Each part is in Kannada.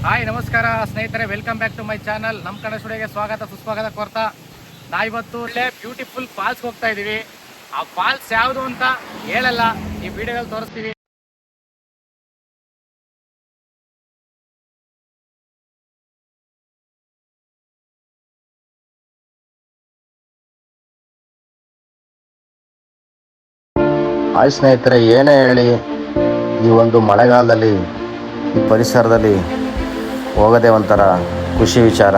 ಹಾಯ್ ನಮಸ್ಕಾರ ಸ್ನೇಹಿತರೆ, welcome back to my channel. ನಮ್ಮ ಕಡೆ ಸ್ಟುಡಿಯೋಗೆ ಸ್ವಾಗತ ಸುಸ್ವಾಗತ ಕೋರ್ತಾ ನಾವಿವತ್ತು ಒಳ್ಳೆ ಬ್ಯೂಟಿಫುಲ್ ಫಾಲ್ಸ್ಗೆ ಹೋಗ್ತಾ ಇದೀವಿ. ಆ ಫಾಲ್ಸ್ ಯಾವುದು ಅಂತ ಹೇಳಲ್ಲ, ಈ ವಿಡಿಯೋದಲ್ಲಿ ತೋರಿಸ್ತೀವಿ. ಹಾಯ್ ಸ್ನೇಹಿತರೆ, ಏನೇ ಹೇಳಿ ಈ ಒಂದು ಮಳೆಗಾಲದಲ್ಲಿ ಈ ಪರಿಸರದಲ್ಲಿ ಹೋಗೋದೇ ಒಂಥರ ಖುಷಿ ವಿಚಾರ.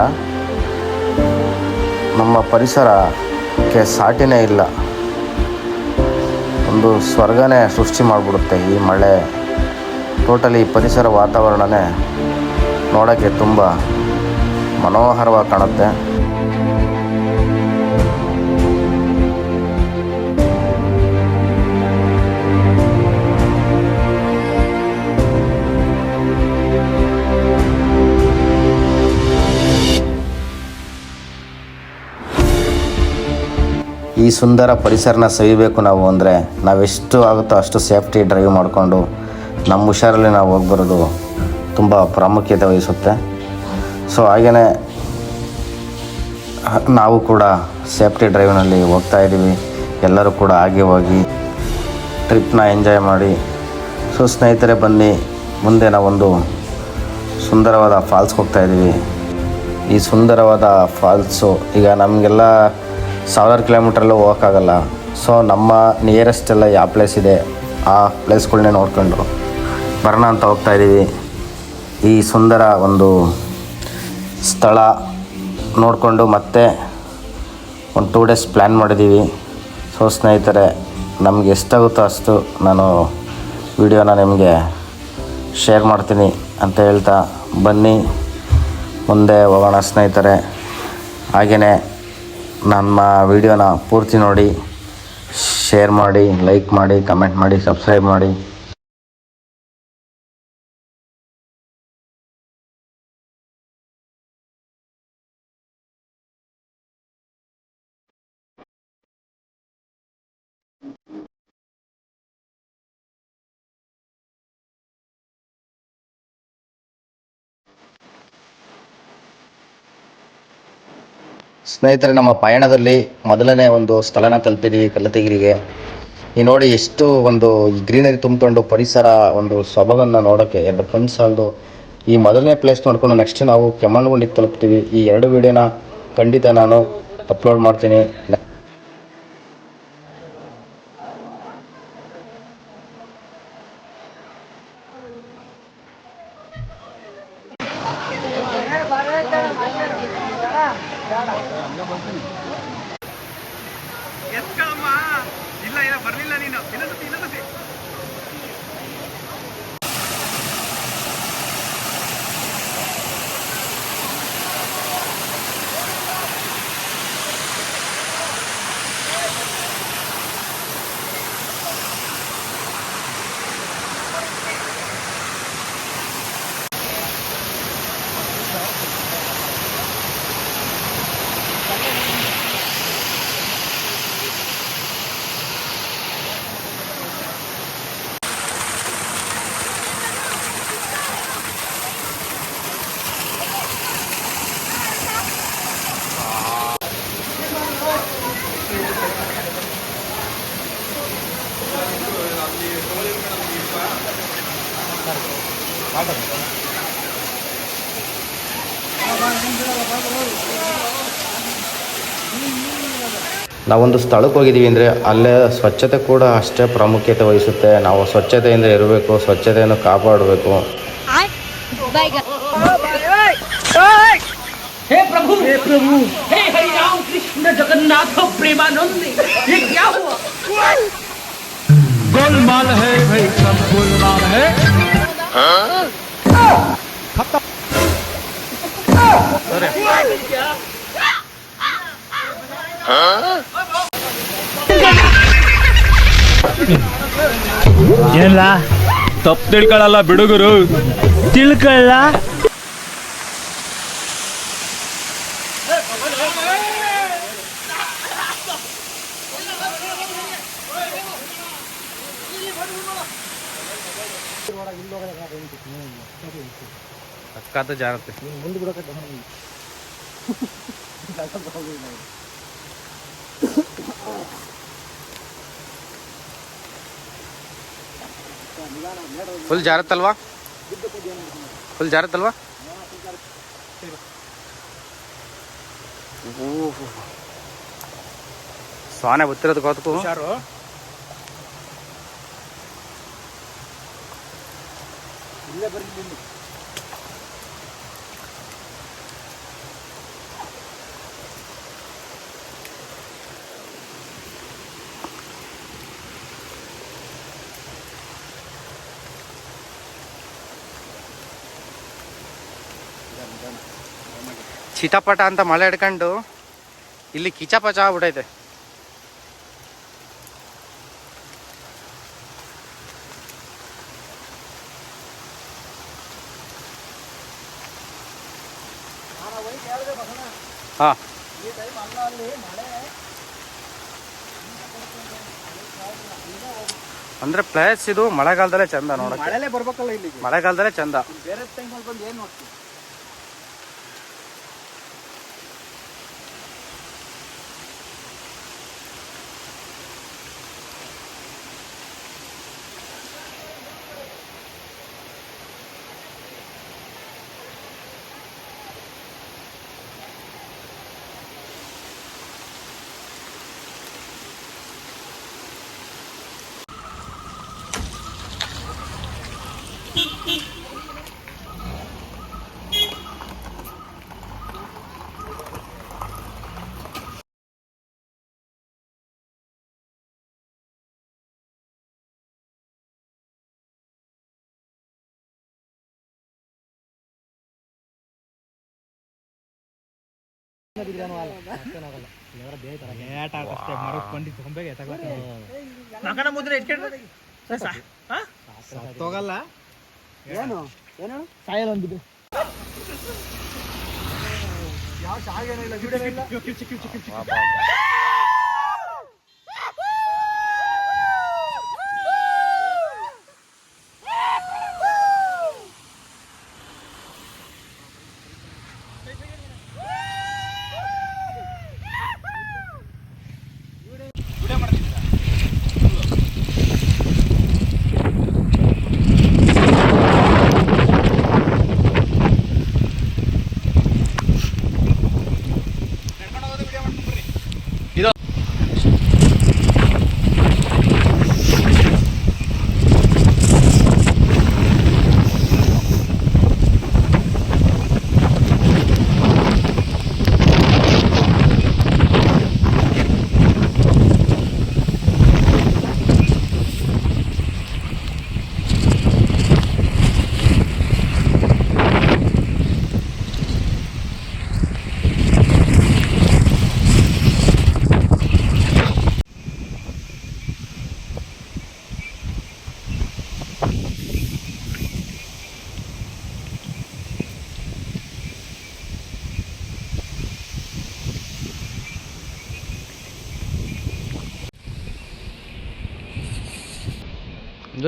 ನಮ್ಮ ಪರಿಸರಕ್ಕೆ ಸಾಟಿನೇ ಇಲ್ಲ. ಒಂದು ಸ್ವರ್ಗನೇ ಸೃಷ್ಟಿ ಮಾಡಿಬಿಡುತ್ತೆ ಈ ಮಳೆ. ಟೋಟಲಿ ಪರಿಸರ ವಾತಾವರಣನೇ ನೋಡೋಕ್ಕೆ ತುಂಬ ಮನೋಹರವಾಗಿ ಕಾಣುತ್ತೆ. ಈ ಸುಂದರ ಪರಿಸರನ ಸವಿಬೇಕು ನಾವು ಅಂದರೆ ನಾವೆಷ್ಟು ಆಗುತ್ತೋ ಅಷ್ಟು ಸೇಫ್ಟಿ ಡ್ರೈವ್ ಮಾಡಿಕೊಂಡು ನಮ್ಮ ಹುಷಾರಲ್ಲಿ ನಾವು ಹೋಗಿ ಬರೋದು ತುಂಬ ಪ್ರಾಮುಖ್ಯತೆ ವಹಿಸುತ್ತೆ. ಸೊ ಹಾಗೆಯೇ ನಾವು ಕೂಡ ಸೇಫ್ಟಿ ಡ್ರೈವ್ನಲ್ಲಿ ಹೋಗ್ತಾ ಇದ್ದೀವಿ. ಎಲ್ಲರೂ ಕೂಡ ಹಾಗೆ ಹೋಗಿ ಟ್ರಿಪ್ನ ಎಂಜಾಯ್ ಮಾಡಿ. ಸೊ ಸ್ನೇಹಿತರೆ, ಬನ್ನಿ, ಮುಂದೆ ನಾವೊಂದು ಸುಂದರವಾದ ಫಾಲ್ಸ್ಗೆ ಹೋಗ್ತಾ ಇದ್ದೀವಿ. ಈ ಸುಂದರವಾದ ಫಾಲ್ಸು ಈಗ ನಮಗೆಲ್ಲ 1000 ಕಿಲೋಮೀಟ್ರಲ್ಲೂ ಹೋಗೋಕ್ಕಾಗಲ್ಲ. ಸೊ ನಮ್ಮ ನಿಯರೆಸ್ಟ್ ಎಲ್ಲ ಯಾವ ಪ್ಲೇಸ್ ಇದೆ ಆ ಪ್ಲೇಸ್ಗಳನ್ನೇ ನೋಡ್ಕೊಂಡು ಬರೋಣ ಅಂತ ಹೋಗ್ತಾ ಇದ್ದೀವಿ. ಈ ಸುಂದರ ಒಂದು ಸ್ಥಳ ನೋಡಿಕೊಂಡು ಮತ್ತೆ ಒಂದು 2 ಡೇಸ್ ಪ್ಲ್ಯಾನ್ ಮಾಡಿದ್ದೀವಿ. ಸೊ ಸ್ನೇಹಿತರೆ, ನಮಗೆ ಎಷ್ಟಾಗುತ್ತೋ ಅಷ್ಟು ನಾನು ವಿಡಿಯೋನ ನಿಮಗೆ ಶೇರ್ ಮಾಡ್ತೀನಿ ಅಂತ ಹೇಳ್ತಾ ಬನ್ನಿ ಮುಂದೆ ಹೋಗೋಣ ಸ್ನೇಹಿತರೆ. ಹಾಗೆಯೇ ನಮ್ಮ ವಿಡಿಯೋನ ಪೂರ್ತಿ ನೋಡಿ, ಶೇರ್ ಮಾಡಿ, ಲೈಕ್ ಮಾಡಿ, ಕಮೆಂಟ್ ಮಾಡಿ, ಸಬ್ಸ್ಕ್ರೈಬ್ ಮಾಡಿ. ಸ್ನೇಹಿತರೆ, ನಮ್ಮ ಪಯಣದಲ್ಲಿ ಮೊದಲನೇ ಒಂದು ಸ್ಥಳನ ತಲುಪಿದ್ದೀವಿ, ಕಲ್ಲತ್ತಗಿರಿಗೆ. ಈ ನೋಡಿ ಎಷ್ಟು ಒಂದು ಗ್ರೀನರಿ ತುಂಬಿಕೊಂಡು ಪರಿಸರ ಒಂದು ಸೊಬಗನ್ನು ನೋಡೋಕ್ಕೆ 2 ಕಣ್ಣು ಸಾಲದು. ಈ ಮೊದಲನೇ ಪ್ಲೇಸ್ ನೋಡ್ಕೊಂಡು ನೆಕ್ಸ್ಟ್ ನಾವು ಕೆಮ್ಮಣ್ಣುಗುಂಡಿಗೆ ತಲುಪ್ತೀವಿ. ಈ 2 ವಿಡಿಯೋನ ಖಂಡಿತ ನಾನು ಅಪ್ಲೋಡ್ ಮಾಡ್ತೀನಿ. ಇಲ್ಲ ಬರಲಿಲ್ಲ ನೀನು. ನಾವೊಂದು ಸ್ಥಳಕ್ಕೆ ಹೋಗಿದ್ದೀವಿ ಅಂದರೆ ಅಲ್ಲೇ ಸ್ವಚ್ಛತೆ ಕೂಡ ಅಷ್ಟೇ ಪ್ರಾಮುಖ್ಯತೆ ವಹಿಸುತ್ತೆ. ನಾವು ಸ್ವಚ್ಛತೆಯಿಂದ ಇರಬೇಕು, ಸ್ವಚ್ಛತೆಯನ್ನು ಕಾಪಾಡಬೇಕು. हे प्रभु हे हरि राम कृष्ण जगन्नाथ प्रेमानंद, ये क्या हुआ? गोलमाल है भाई, सब गोलमाल है. खत्म. ಏನಿಲ್ಲ, ತಪ್ಪು ತಿಳ್ಕೊಳ್ಳಲ್ಲ ಬಿಡುಗರು, ತಿಳ್ಕೊಳ್ಳ. ಸಕ್ಕತ್ತ ಜಾರತ್ತೆ. ಮುಂದೆ ಬಿಡಕತ್ತ ಫುಲ್ ಜಾರತ್ತಲ್ವಾ? ಫುಲ್ ಜಾರತ್ತಲ್ವಾ? ಸ್ವಾನೆ ಗೊತ್ತಿರೋದು ಗೊತ್ತಕ್ಕೂ ಇಲ್ಲೇ ಬರ್ತೀನಿ. ಚಿಟಪಟ ಅಂತ ಮಳೆ ಹಿಡ್ಕೊಂಡು ಇಲ್ಲಿ ಕಿಚಪಚ ಆಗ್ಬಿಟ್ಟೈತೆ. ಹಾ, ಅಂದ್ರೆ ಪ್ಲೇಸ್ ಇದು ಮಳೆಗಾಲದಲ್ಲೇ ಚಂದ ನೋಡಕ್ಕೆ. ಮಳೆಲೇ ಬರ್ಬೇಕಲ್ಲ ಇಲ್ಲಿಗೆ, ಮಳೆಗಾಲದಲ್ಲೇ ಚಂದ. ಬೇರೆ ಟೈಮಲ್ಲಿ ಬಂದು ಏನು ನೋಡ್ತೀವಿ. ಹೋಗಲ್ಲ ಏನು ಏನು ಸಾಯಲ್ಲ ಒಂದಿದ್ದು ಯಾವ ಶಾಗೇನೂ ಇಲ್ಲ, ಗಿಡ ಇಲ್ಲ.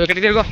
ಕಟ್ಟಿದ್ದೀರಿಗೋ